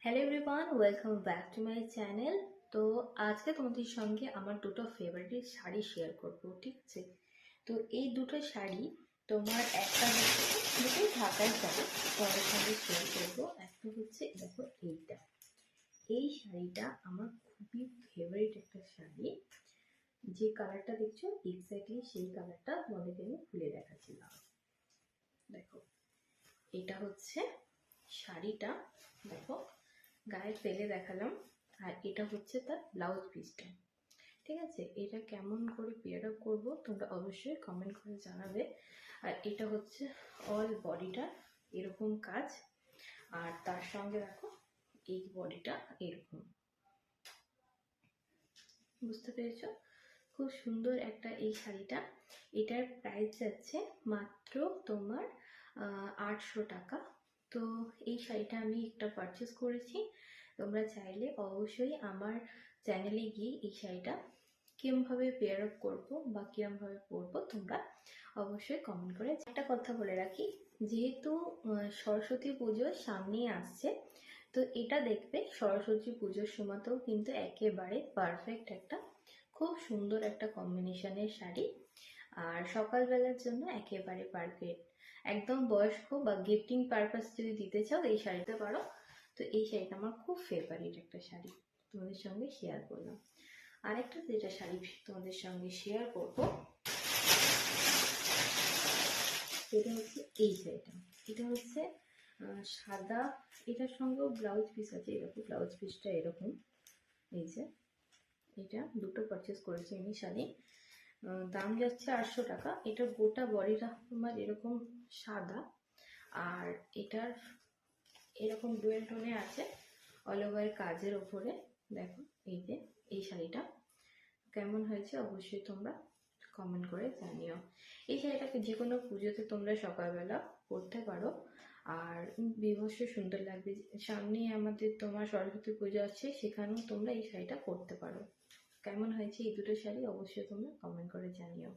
Hello everyone, welcome back to my channel. তো আজকে তোমাদের সঙ্গে আমার দুটো ফেভারিট শাড়ি শেয়ার করব, ঠিক আছে? তো এই দুটো শাড়ি তোমার একটা হচ্ছে দুটোই ঢাকায় শাড়ি তোমাদের সঙ্গে শেয়ার করবো। একটা হচ্ছে দেখো এইটা, এই শাড়িটা আমার খুবই ফেভারিট একটা শাড়ি। যে কালারটা দেখছো এক্স্যাক্টলি সেই কালারটা তোমাদেরকে আমি খুলে দেখাচ্ছিলাম। দেখো এটা হচ্ছে শাড়িটা, দেখো গায়ে ফেলে দেখালাম। আর এটা হচ্ছে তার ব্লাউজ পিসটা, ঠিক আছে? এটা কেমন করে পেয়ার আপ করবো তোমরা অবশ্যই কমেন্ট করে জানাবে। আর এটা হচ্ছে অল বডিটা এরকম কাজ, আর তার সঙ্গে দেখো এই বডিটা এরকম, বুঝতে পেরেছো? খুব সুন্দর একটা এই শাড়িটা। এটার প্রাইস যাচ্ছে মাত্র তোমার 800 টাকা। তো এই শাড়িটা আমি একটা পারচেস করেছি। তোমরা চাইলে অবশ্যই আমার চ্যানেলে গিয়ে এই শাড়িটা কিরমভাবে পেয়ার আপ করবো বা কিরমভাবে পরবো তোমরা অবশ্যই কমেন্ট করে। একটা কথা বলে রাখি, যেহেতু সরস্বতী পুজো সামনেই আসছে, তো এটা দেখবে সরস্বতী পুজোর সময়তেও কিন্তু একেবারে পারফেক্ট একটা খুব সুন্দর একটা কম্বিনেশনের শাড়ি। আর সকালবেলার জন্য একেবারে পারফেক্ট, একদম বয়স্ক বা গিফটিং পারপাস যদি দিতে চাও এই শাড়িতে পারো। তো এই শাড়িটা আমার খুব ফেভারিট একটা শাড়ি, তোমাদের সঙ্গে শেয়ার করলাম। আরেকটা যেটা শাড়ি তোমাদের সঙ্গে শেয়ার করবো সেটা হচ্ছে এই শাড়িটা। এটা হচ্ছে সাদা, এটার সঙ্গেও ব্লাউজ পিস আছে, এরকম ব্লাউজ পিসটা এরকম। এই যে এটা দুটো পারচেস করেছি আমি শাড়ি, দাম যাচ্ছে 800 টাকা। এটা গোটা বডিটা তোমার এরকম সাদা, আর এটার এরকম ডুয়েল টোনে আছে অল ওভার কাজের ওপরে। দেখো এই যে এই শাড়িটা কেমন হয়েছে অবশ্যই তোমরা কমেন্ট করে জানিও। এই শাড়িটাকে যে কোনো পুজোতে তোমরা সকালবেলা পরতে পারো, আর বিভৎস সুন্দর লাগবে। সামনেই আমাদের তোমার সরস্বতী পুজো আছে, সেখানেও তোমরা এই শাড়িটা পরতে পারো। কেমন হয়েছে এই দুটো শাড়ি অবশ্যই তোমরা কমেন্ট করে জানিও।